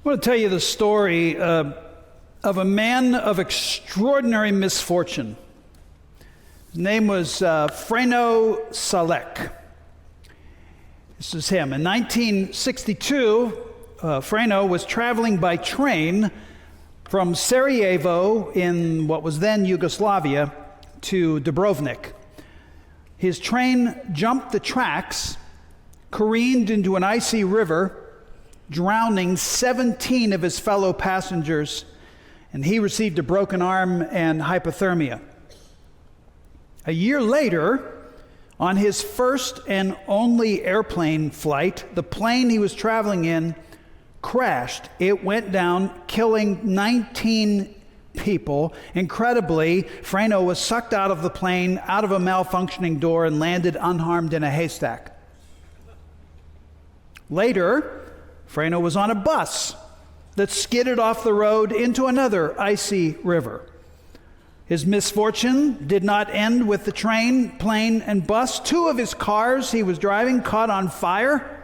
I want to tell you the story of a man of extraordinary misfortune. His name was Freno Salek. This is him. In 1962, Freno was traveling by train from Sarajevo in what was then Yugoslavia to Dubrovnik. His train jumped the tracks, careened into an icy river, drowning 17 of his fellow passengers, and he received a broken arm and hypothermia. A year later, on his first and only airplane flight, the plane he was traveling in crashed. It went down, killing 19 people. Incredibly, Freno was sucked out of the plane, out of a malfunctioning door, and landed unharmed in a haystack. Later, Freno was on a bus that skidded off the road into another icy river. His misfortune did not end with the train, plane, and bus. Two of his cars he was driving caught on fire,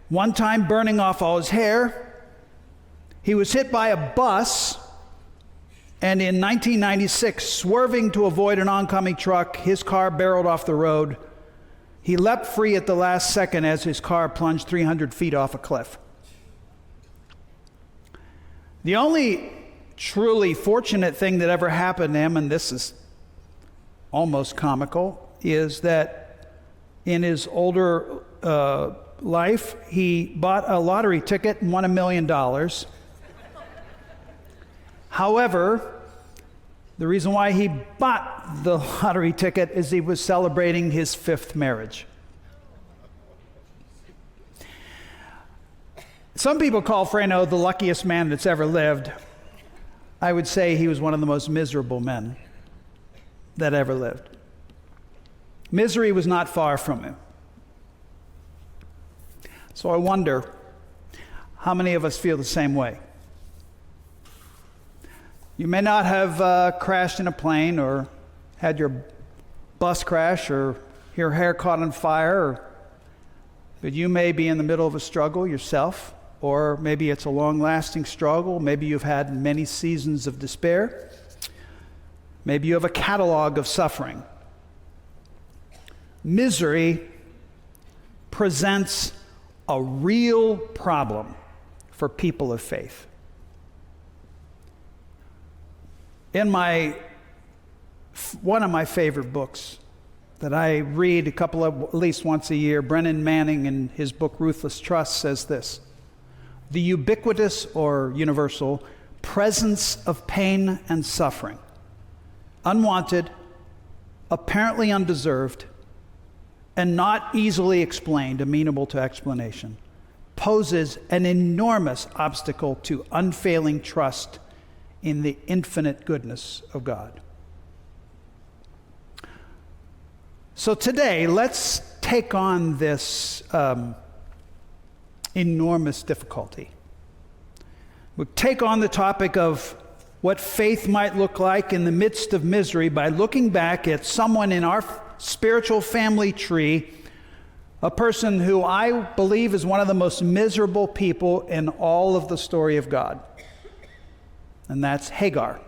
one time burning off all his hair. He was hit by a bus, and in 1996, swerving to avoid an oncoming truck, his car barreled off the road. He leapt free at the last second as his car plunged 300 feet off a cliff. The only truly fortunate thing that ever happened to him, and this is almost comical, is that in his older life, he bought a lottery ticket and won $1 million. However, the reason why he bought the lottery ticket is he was celebrating his 5th marriage. Some people call Freno the luckiest man that's ever lived. I would say he was one of the most miserable men that ever lived. Misery was not far from him. So I wonder how many of us feel the same way. You may not have crashed in a plane or had your bus crash or your hair caught on fire, but you may be in the middle of a struggle yourself. Or maybe it's a long-lasting struggle. Maybe you've had many seasons of despair. Maybe you have a catalog of suffering. Misery presents a real problem for people of faith. In one of my favorite books that I read at least once a year, Brennan Manning in his book Ruthless Trust says this: the ubiquitous or universal presence of pain and suffering, unwanted, apparently undeserved, and not easily explained, amenable to explanation, poses an enormous obstacle to unfailing trust in the infinite goodness of God. So today, let's take on this enormous difficulty. We'll take on the topic of what faith might look like in the midst of misery by looking back at someone in our spiritual family tree, a person who I believe is one of the most miserable people in all of the story of God. And that's Hagar.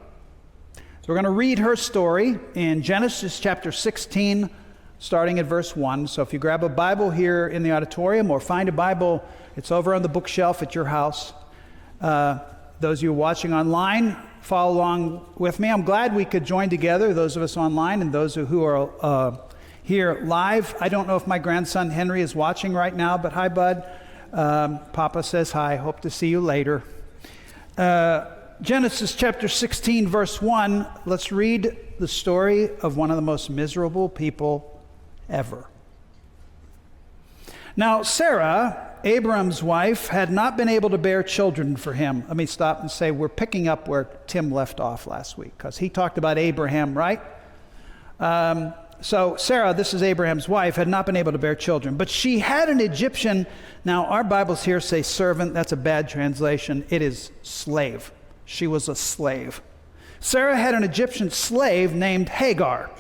So we're going to read her story in Genesis chapter 16, starting at verse 1. So if you grab a Bible here in the auditorium or find a Bible, it's over on the bookshelf at your house. Those of you watching online, follow along with me. I'm glad we could join together, those of us online and those who are here live. I don't know if my grandson Henry is watching right now, but hi, bud. Papa says hi. Hope to see you later. Genesis chapter 16, verse 1. Let's read the story of one of the most miserable people ever. Now, Sarah, Abraham's wife, had not been able to bear children for him. Let me stop and say we're picking up where Tim left off last week, because he talked about Abraham, right? So Sarah, this is Abraham's wife, had not been able to bear children, but she had an Egyptian. Now, our Bibles here say servant. That's a bad translation. It is slave. She was a slave. Sarah had an Egyptian slave named Hagar.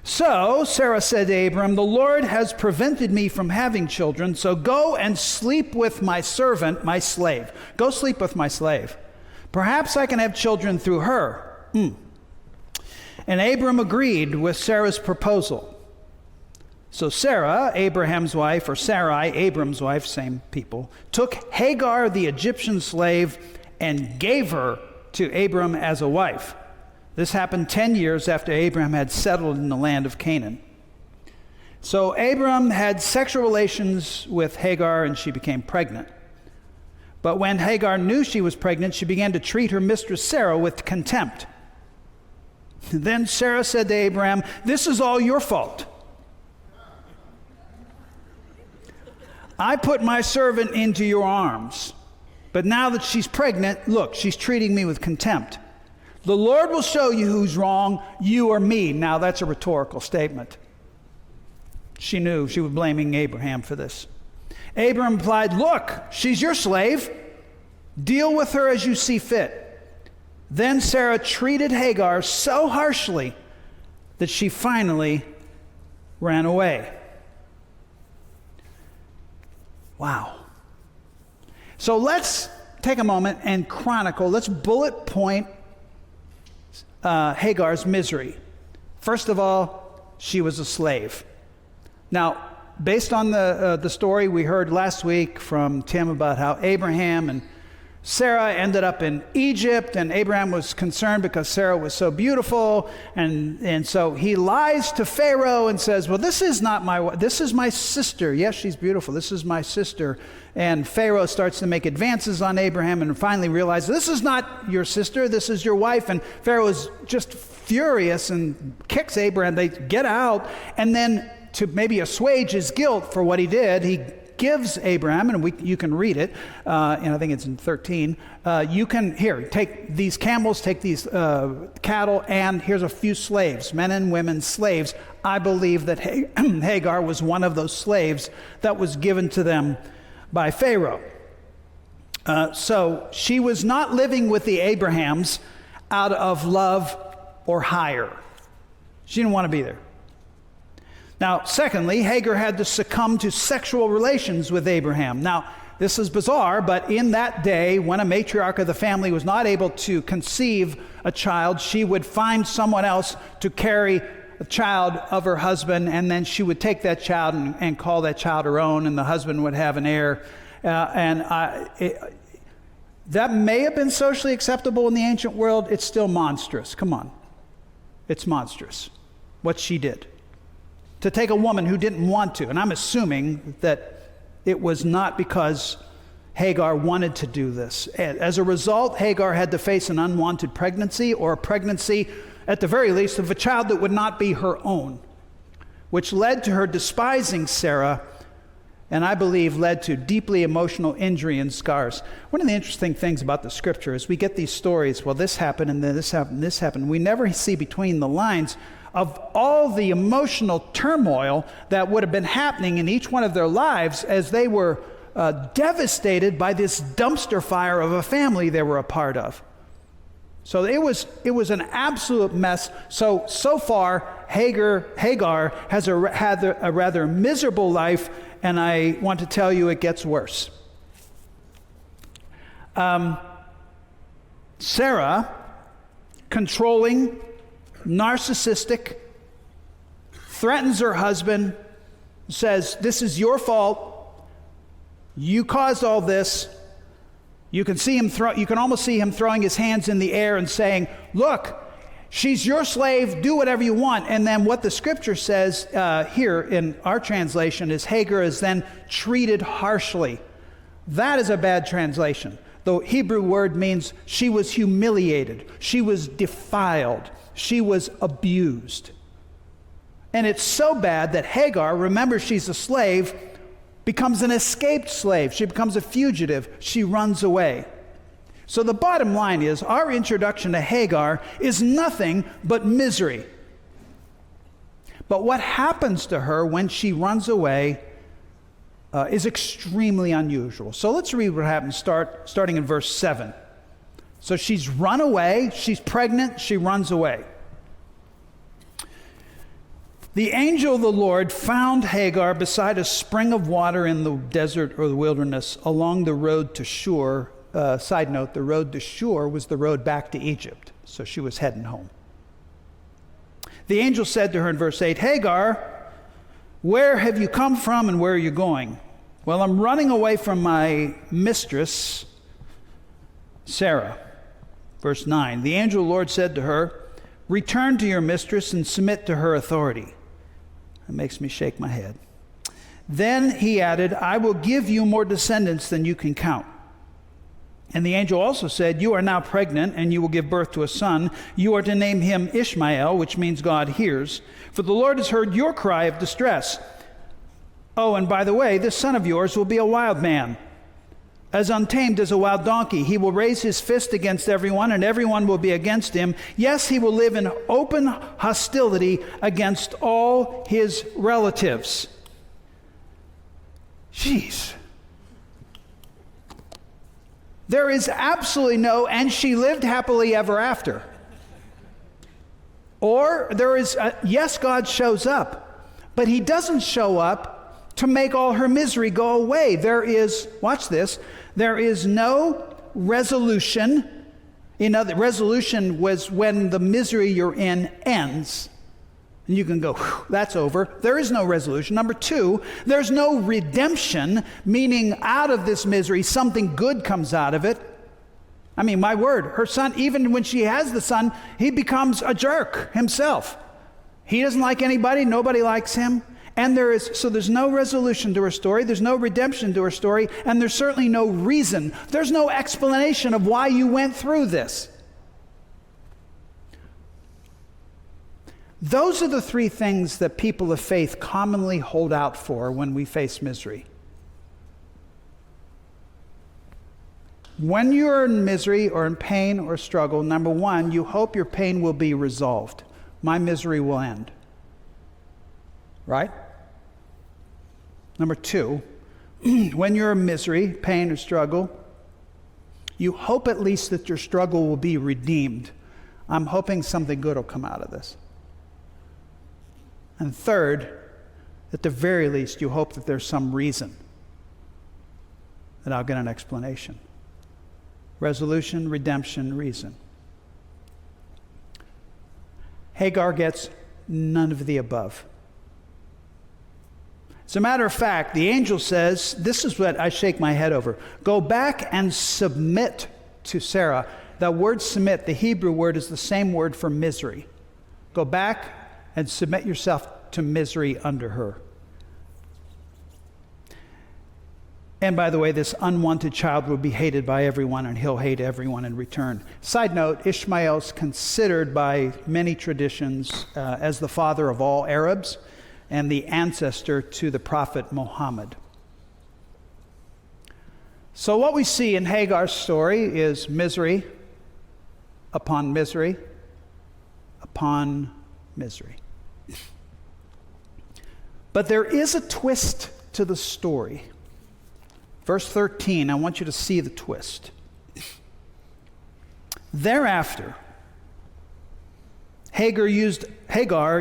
So Sarah said to Abram, "The Lord has prevented me from having children, so go and sleep with my servant, my slave. Go sleep with my slave. Perhaps I can have children through her." And Abram agreed with Sarah's proposal. So Sarah, Abraham's wife, or Sarai, Abram's wife, same people, took Hagar, the Egyptian slave, and gave her to Abram as a wife. This happened 10 years after Abraham had settled in the land of Canaan. So Abram had sexual relations with Hagar, and she became pregnant. But when Hagar knew she was pregnant, she began to treat her mistress Sarah with contempt. Then Sarah said to Abram, "This is all your fault. I put my servant into your arms, but now that she's pregnant, look, she's treating me with contempt. The Lord will show you who's wrong, you or me." Now that's a rhetorical statement. She knew she was blaming Abraham for this. Abram replied, "Look, she's your slave. Deal with her as you see fit." Then Sarah treated Hagar so harshly that she finally ran away. Wow. So let's take a moment and chronicle, let's bullet point Hagar's misery. First of all, she was a slave. Now, based on the story we heard last week from Tim about how Abraham and Sarah ended up in Egypt, and Abraham was concerned because Sarah was so beautiful, and so he lies to Pharaoh and says, "Well, this is not my wife. This is my sister. Yes, she's beautiful. This is my sister." And Pharaoh starts to make advances on Abraham and finally realizes, "This is not your sister. This is your wife." And Pharaoh is just furious and kicks Abraham. They get out, and then to maybe assuage his guilt for what he did, he gives Abraham, and you can read it, and I think it's in 13, you can, here, take these camels, take these cattle, and here's a few slaves, men and women slaves. I believe that Hagar was one of those slaves that was given to them by Pharaoh. So she was not living with the Abrahams out of love or hire. She didn't want to be there. Now, secondly, Hagar had to succumb to sexual relations with Abraham. Now, this is bizarre, but in that day, when a matriarch of the family was not able to conceive a child, she would find someone else to carry a child of her husband, and then she would take that child and call that child her own, and the husband would have an heir. That may have been socially acceptable in the ancient world. It's still monstrous. Come on. It's monstrous what she did. To take a woman who didn't want to, and I'm assuming that it was not because Hagar wanted to do this. As a result, Hagar had to face an unwanted pregnancy, or a pregnancy, at the very least, of a child that would not be her own, which led to her despising Sarah, and I believe led to deeply emotional injury and scars. One of the interesting things about the scripture is we get these stories, well, this happened, and then this happened, and this happened. We never see between the lines of all the emotional turmoil that would have been happening in each one of their lives as they were devastated by this dumpster fire of a family they were a part of. So it was an absolute mess. So far, Hagar has had a rather miserable life, and I want to tell you it gets worse. Sarah, controlling, narcissistic, threatens her husband, says, "This is your fault. You caused all this." You can see him you can almost see him throwing his hands in the air and saying, "Look, she's your slave, do whatever you want." And then what the scripture says here in our translation is Hagar is then treated harshly. That is a bad translation. The Hebrew word means she was humiliated, she was defiled, she was abused. And it's so bad that Hagar, remember she's a slave, becomes an escaped slave. She becomes a fugitive. She runs away. So the bottom line is our introduction to Hagar is nothing but misery. But what happens to her when she runs away is extremely unusual. So let's read what happens starting in verse 7. So she's run away, she's pregnant, she runs away. The angel of the Lord found Hagar beside a spring of water in the desert or the wilderness along the road to Shur. Side note, the road to Shur was the road back to Egypt, so she was heading home. The angel said to her in verse 8, Hagar, where have you come from and where are you going? Well, I'm running away from my mistress, Sarah. Verse 9, the angel of the Lord said to her, return to your mistress and submit to her authority. That makes me shake my head. Then he added, I will give you more descendants than you can count. And the angel also said, you are now pregnant, and you will give birth to a son. You are to name him Ishmael, which means God hears. For the Lord has heard your cry of distress. Oh, and by the way, this son of yours will be a wild man, as untamed as a wild donkey. He will raise his fist against everyone, and everyone will be against him. Yes, he will live in open hostility against all his relatives. Jeez. There is absolutely no, and she lived happily ever after. Or there is, yes, God shows up, but he doesn't show up to make all her misery go away. There is, watch this, there is no resolution. Resolution was when the misery you're in ends. And you can go, that's over. There is no resolution. Number two, there's no redemption, meaning out of this misery, something good comes out of it. I mean, my word, her son, even when she has the son, he becomes a jerk himself. He doesn't like anybody. Nobody likes him. And there's no resolution to her story. There's no redemption to her story. And there's certainly no reason. There's no explanation of why you went through this. Those are the three things that people of faith commonly hold out for when we face misery. When you're in misery or in pain or struggle, number one, you hope your pain will be resolved. My misery will end. Right? Number two, when you're in misery, pain, or struggle, you hope at least that your struggle will be redeemed. I'm hoping something good will come out of this. And third, at the very least, you hope that there's some reason that I'll get an explanation. Resolution, redemption, reason. Hagar gets none of the above. As a matter of fact, the angel says, this is what I shake my head over. Go back and submit to Sarah. That word submit, the Hebrew word, is the same word for misery. Go back and submit yourself to misery under her. And by the way, this unwanted child will be hated by everyone, and he'll hate everyone in return. Side note, Ishmael's considered by many traditions as the father of all Arabs and the ancestor to the prophet Muhammad. So what we see in Hagar's story is misery upon misery upon misery. But there is a twist to the story. Verse 13, I want you to see the twist. Thereafter, Hagar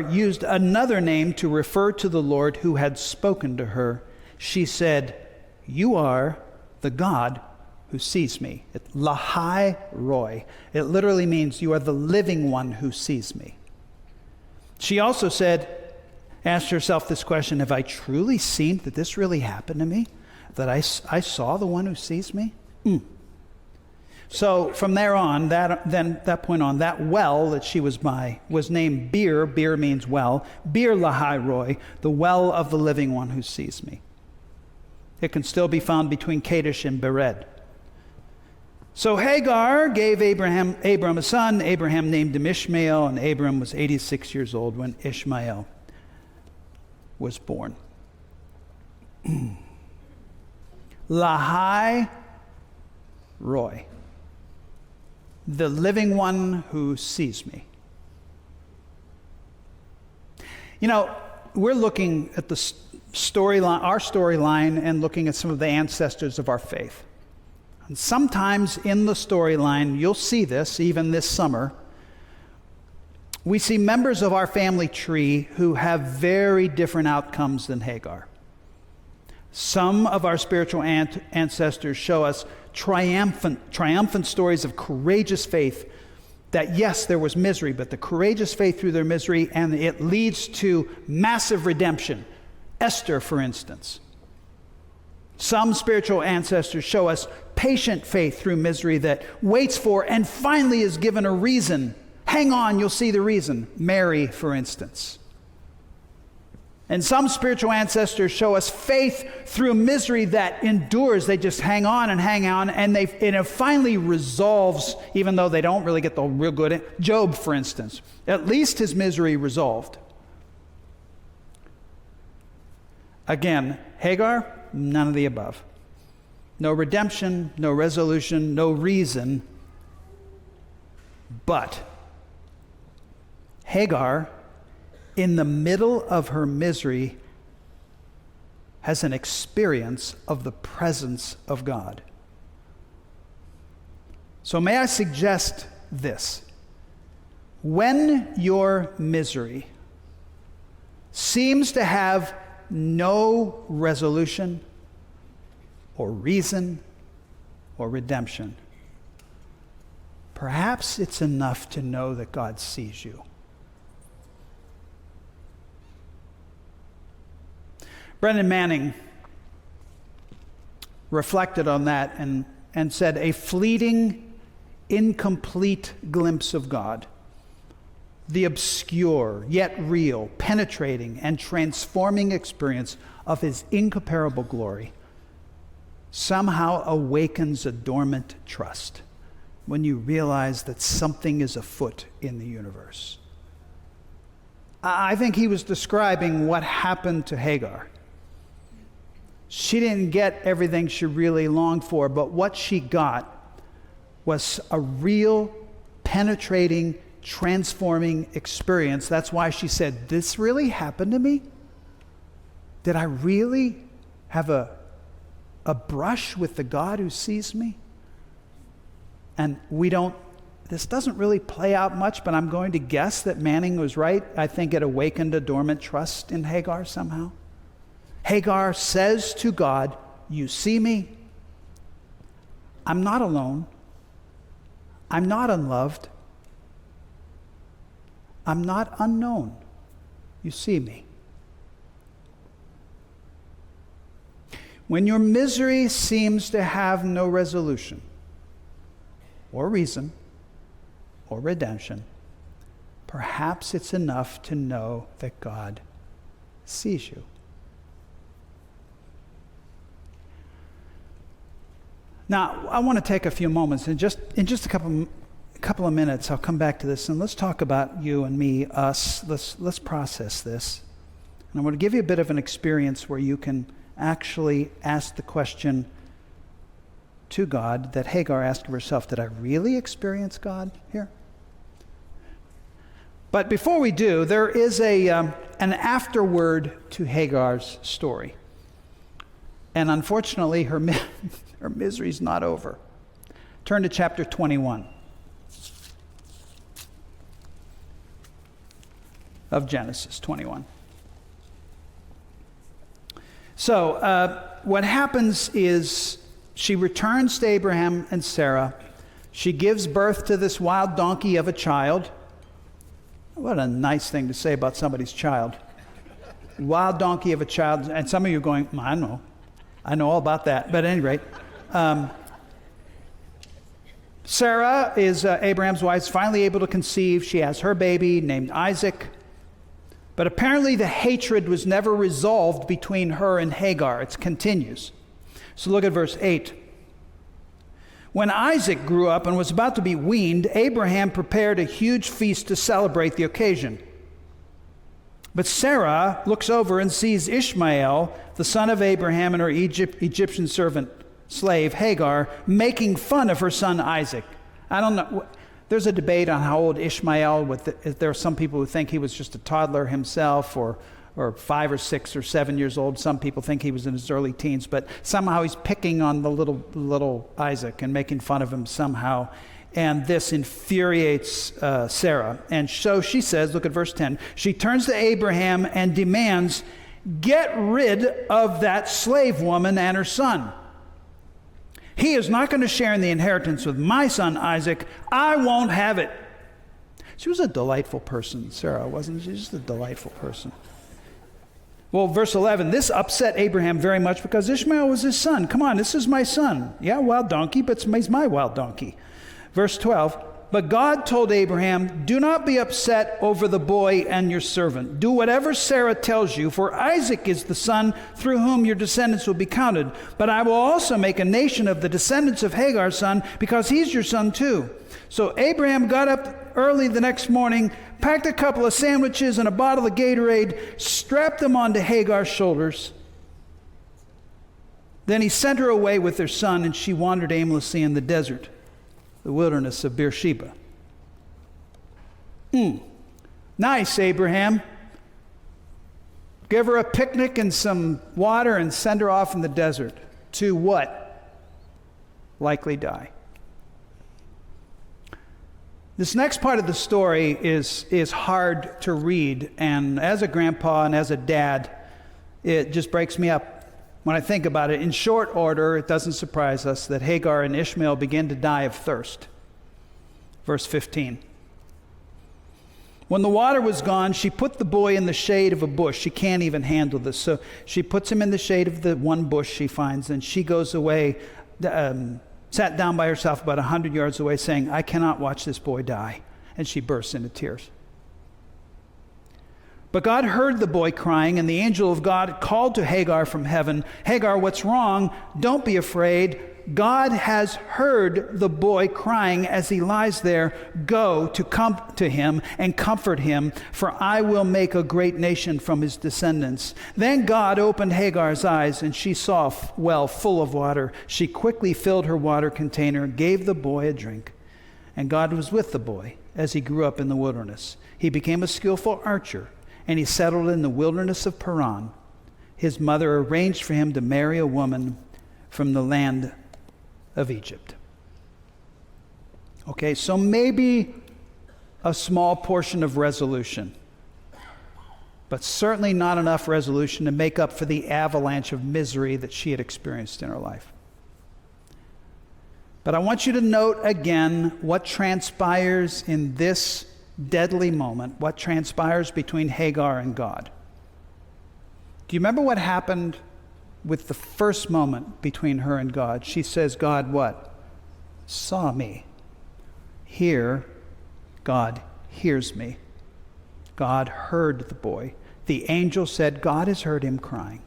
used another name to refer to the Lord who had spoken to her. She said, you are the God who sees me. Lahai Roy. It literally means you are the living one who sees me. She also asked herself this question, have I truly seen that this really happened to me? That I saw the one who sees me? So from there on, that point on, that well that she was by was named Bir. Bir means well. Bir Lahai Roy, the well of the living one who sees me. It can still be found between Kadesh and Bered. So Hagar gave Abram a son. Abraham named him Ishmael, and Abram was 86 years old when Ishmael was born. Lahai Roy, the living one who sees me. You know, we're looking at the storyline, our storyline, and looking at some of the ancestors of our faith. And sometimes in the storyline, you'll see this, even this summer, we see members of our family tree who have very different outcomes than Hagar. Some of our spiritual ancestors show us triumphant stories of courageous faith that, yes, there was misery, but the courageous faith through their misery, and it leads to massive redemption. Esther, for instance. Some spiritual ancestors show us patient faith through misery that waits for and finally is given a reason. Hang on, you'll see the reason. Mary, for instance. And some spiritual ancestors show us faith through misery that endures. They just hang on, and it finally resolves, even though they don't really get the real good. Job, for instance. At least his misery resolved. Again, Hagar, none of the above. No redemption, no resolution, no reason. But Hagar, in the middle of her misery, has an experience of the presence of God. So may I suggest this? When your misery seems to have no resolution or reason or redemption, perhaps it's enough to know that God sees you. Brendan Manning reflected on that and said, a fleeting, incomplete glimpse of God, the obscure, yet real, penetrating, and transforming experience of his incomparable glory somehow awakens a dormant trust when you realize that something is afoot in the universe. I think he was describing what happened to Hagar. She didn't get everything she really longed for, but what she got was a real, penetrating, transforming experience. That's why she said, this really happened to me? Did I really have a brush with the God who sees me? And this doesn't really play out much, but I'm going to guess that Manning was right. I think it awakened a dormant trust in Hagar somehow. Hagar says to God, you see me? I'm not alone. I'm not unloved. I'm not unknown. You see me. When your misery seems to have no resolution or reason or redemption, perhaps it's enough to know that God sees you. Now, I want to take a few moments, and in just a couple of minutes, I'll come back to this, and let's talk about you and me, us. Let's process this. And I want to give you a bit of an experience where you can actually ask the question to God that Hagar asked of herself, did I really experience God here? But before we do, there is an afterword to Hagar's story. And unfortunately, her misery's not over. Turn to chapter 21 of Genesis 21. So what happens is she returns to Abraham and Sarah. She gives birth to this wild donkey of a child. What a nice thing to say about somebody's child. Wild donkey of a child. And some of you are going, I know all about that. But at any rate, Sarah is Abraham's wife, finally able to conceive. She has her baby named Isaac. But apparently the hatred was never resolved between her and Hagar. It continues. So look at verse 8. When Isaac grew up and was about to be weaned, Abraham prepared a huge feast to celebrate the occasion. But Sarah looks over and sees Ishmael, the son of Abraham, and her Egyptian servant slave Hagar, making fun of her son Isaac. I don't know. There's a debate on how old Ishmael was. There are some people who think he was just a toddler himself, or 5 or 6 or 7 years old. Some people think he was in his early teens, but somehow he's picking on the little Isaac and making fun of him somehow. And this infuriates Sarah. And so she says, look at verse 10, she turns to Abraham and demands, get rid of that slave woman and her son. He is not going to share in the inheritance with my son Isaac. I won't have it. She was a delightful person, Sarah, wasn't she? Just a delightful person. Well, verse 11, this upset Abraham very much because Ishmael was his son. Come on, this is my son. Yeah, wild donkey, but he's my wild donkey. Verse 12, but God told Abraham, do not be upset over the boy and your servant. Do whatever Sarah tells you, for Isaac is the son through whom your descendants will be counted. But I will also make a nation of the descendants of Hagar's son, because he's your son too. So Abraham got up early the next morning, packed a couple of sandwiches and a bottle of Gatorade, strapped them onto Hagar's shoulders. Then he sent her away with her son, and she wandered aimlessly in the desert, the wilderness of Beersheba. Nice, Abraham. Give her a picnic and some water and send her off in the desert. To what? Likely die. This next part of the story is hard to read, and as a grandpa and as a dad, it just breaks me up when I think about it. In short order, it doesn't surprise us that Hagar and Ishmael begin to die of thirst. Verse 15. When the water was gone, she put the boy in the shade of a bush. She can't even handle this, so she puts him in the shade of the one bush she finds, and she goes away, sat down by herself about 100 yards away, saying, I cannot watch this boy die. And she bursts into tears. But God heard the boy crying, and the angel of God called to Hagar from heaven, Hagar, what's wrong? Don't be afraid. God has heard the boy crying as he lies there. Go to come to him and comfort him, for I will make a great nation from his descendants. Then God opened Hagar's eyes, and she saw a well full of water. She quickly filled her water container, gave the boy a drink. And God was with the boy as he grew up in the wilderness. He became a skillful archer, and he settled in the wilderness of Paran. His mother arranged for him to marry a woman from the land of Egypt. Okay, so maybe a small portion of resolution, but certainly not enough resolution to make up for the avalanche of misery that she had experienced in her life. But I want you to note again what transpires in this deadly moment, what transpires between Hagar and God. Do you remember what happened with the first moment between her and God? She says, God what? Saw me. Here, God hears me. God heard the boy. The angel said, God has heard him crying.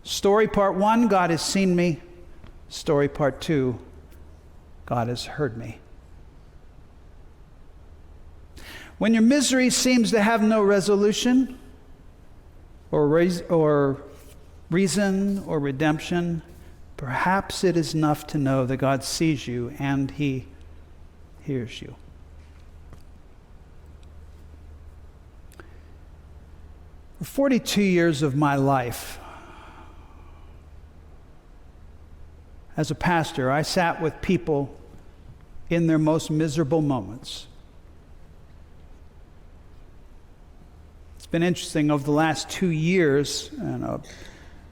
Story part one, God has seen me. Story part two, God has heard me. When your misery seems to have no resolution or reason or redemption, perhaps it is enough to know that God sees you and he hears you. For 42 years of my life as a pastor, I sat with people in their most miserable moments. It's been interesting over the last 2 years, and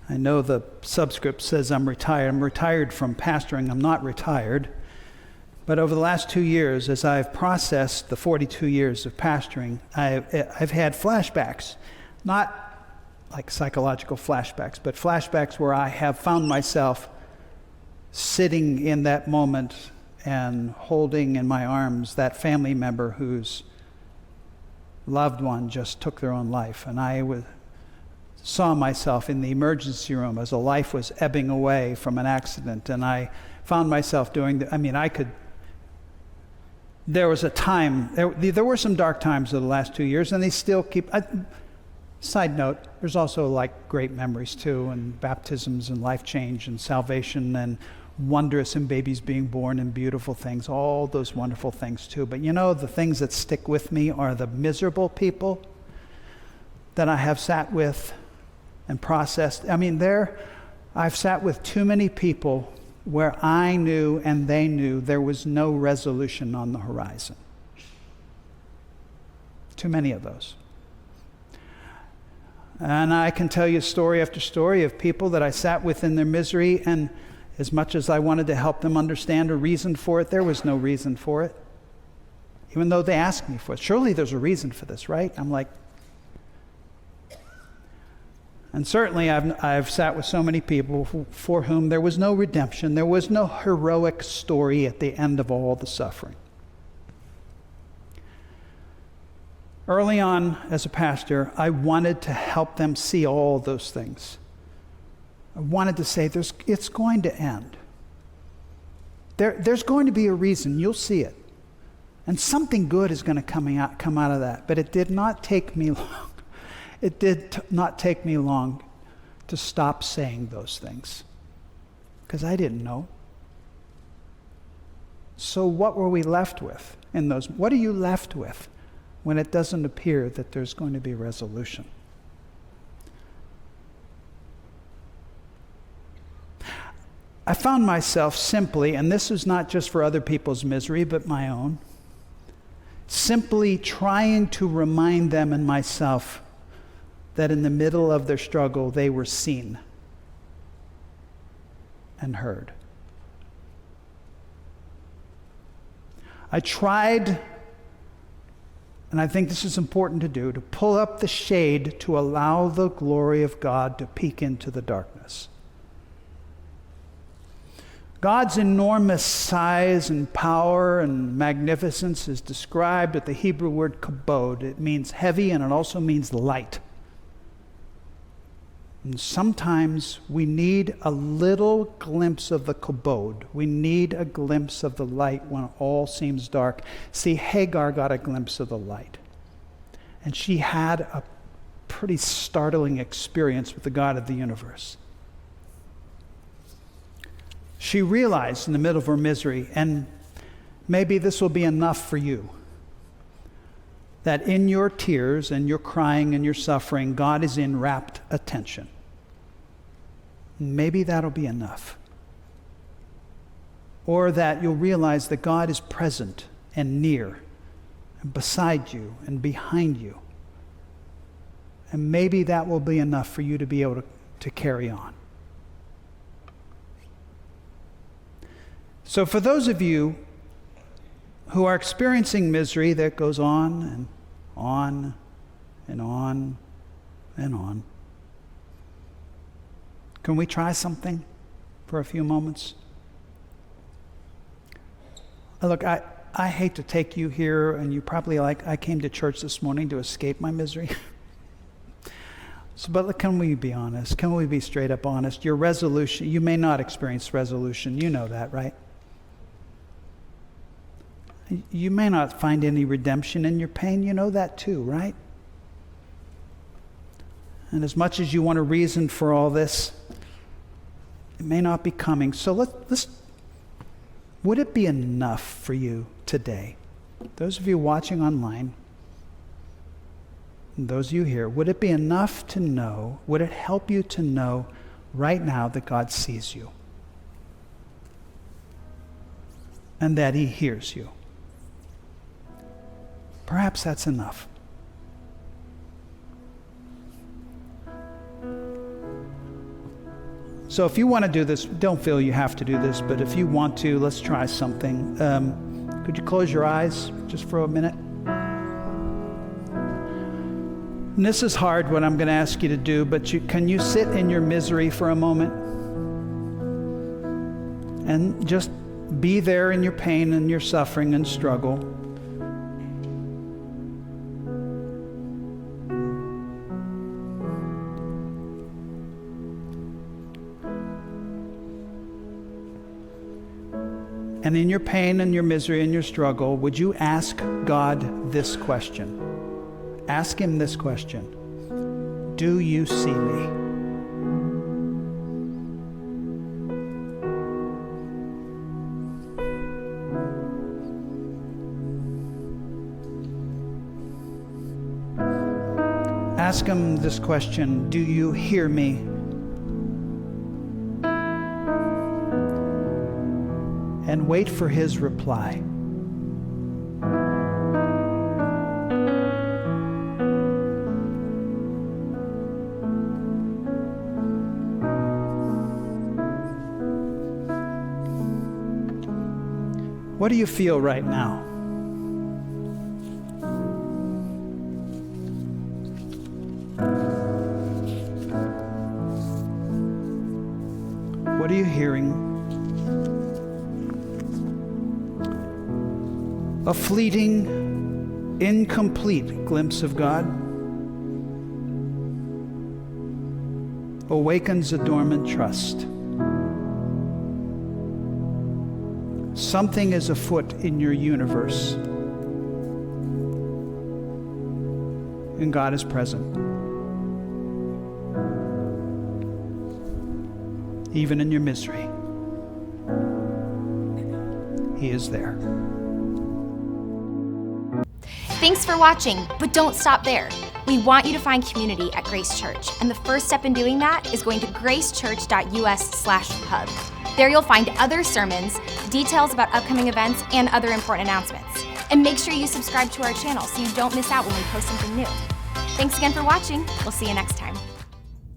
I know the subscript says I'm retired. I'm retired from pastoring. I'm not retired. But over the last 2 years, as I've processed the 42 years of pastoring, I've had flashbacks. Not like psychological flashbacks, but flashbacks where I have found myself sitting in that moment and holding in my arms that family member whose loved one just took their own life. And I saw myself in the emergency room as a life was ebbing away from an accident. And I found myself there was a time, there were some dark times of the last 2 years, and they still keep. Side note, there's also like great memories too, and baptisms and life change and salvation and wondrous and babies being born and beautiful things, all those wonderful things too. But you know, the things that stick with me are the miserable people that I have sat with and processed. I've sat with too many people where I knew and they knew there was no resolution on the horizon. Too many of those. And I can tell you story after story of people that I sat with in their misery, and as much as I wanted to help them understand a reason for it, there was no reason for it. Even though they asked me for it. Surely there's a reason for this, right? I'm like, and certainly I've sat with so many people for whom there was no redemption. There was no heroic story at the end of all the suffering. Early on as a pastor, I wanted to help them see all those things. I wanted to say, it's going to end. There's going to be a reason. You'll see it. And something good is going to come out of that. But it did not take me long. It did not take me long to stop saying those things, because I didn't know. So what were we left with in those? What are you left with when it doesn't appear that there's going to be resolution? I found myself simply, and this is not just for other people's misery, but my own, simply trying to remind them and myself that in the middle of their struggle, they were seen and heard. I tried, and I think this is important to do, to pull up the shade to allow the glory of God to peek into the darkness. God's enormous size and power and magnificence is described with the Hebrew word kabod. It means heavy, and it also means light. And sometimes we need a little glimpse of the kabod. We need a glimpse of the light when all seems dark. See, Hagar got a glimpse of the light. And she had a pretty startling experience with the God of the universe. She realized in the middle of her misery, and maybe this will be enough for you, that in your tears and your crying and your suffering, God is in rapt attention. Maybe that'll be enough. Or that you'll realize that God is present and near and beside you and behind you. And maybe that will be enough for you to be able to carry on. So for those of you who are experiencing misery that goes on and on and on and on, can we try something for a few moments? Look, I hate to take you here, and you probably like, I came to church this morning to escape my misery. But can we be honest? Can we be straight up honest? Your resolution, you may not experience resolution. You know that, right? You may not find any redemption in your pain. You know that too, right? And as much as you want a reason for all this, it may not be coming. So let's would it be enough for you today? Those of you watching online, and those of you here, would it be enough to know, would it help you to know right now that God sees you and that He hears you? Perhaps that's enough. So if you want to do this, don't feel you have to do this, but if you want to, let's try something. Could you close your eyes just for a minute? And this is hard, what I'm going to ask you to do, but can you sit in your misery for a moment? And just be there in your pain and your suffering and struggle. And in your pain and your misery and your struggle, would you ask God this question? Ask Him this question. Do you see me? Ask Him this question. Do you hear me? and wait for his reply. What do you feel right now? What are you hearing? A fleeting, incomplete glimpse of God awakens a dormant trust. Something is afoot in your universe, and God is present, even in your misery. He is there. Thanks for watching, but don't stop there. We want you to find community at Grace Church, and the first step in doing that is going to gracechurch.us/hub. There you'll find other sermons, details about upcoming events, and other important announcements. And make sure you subscribe to our channel so you don't miss out when we post something new. Thanks again for watching. We'll see you next time.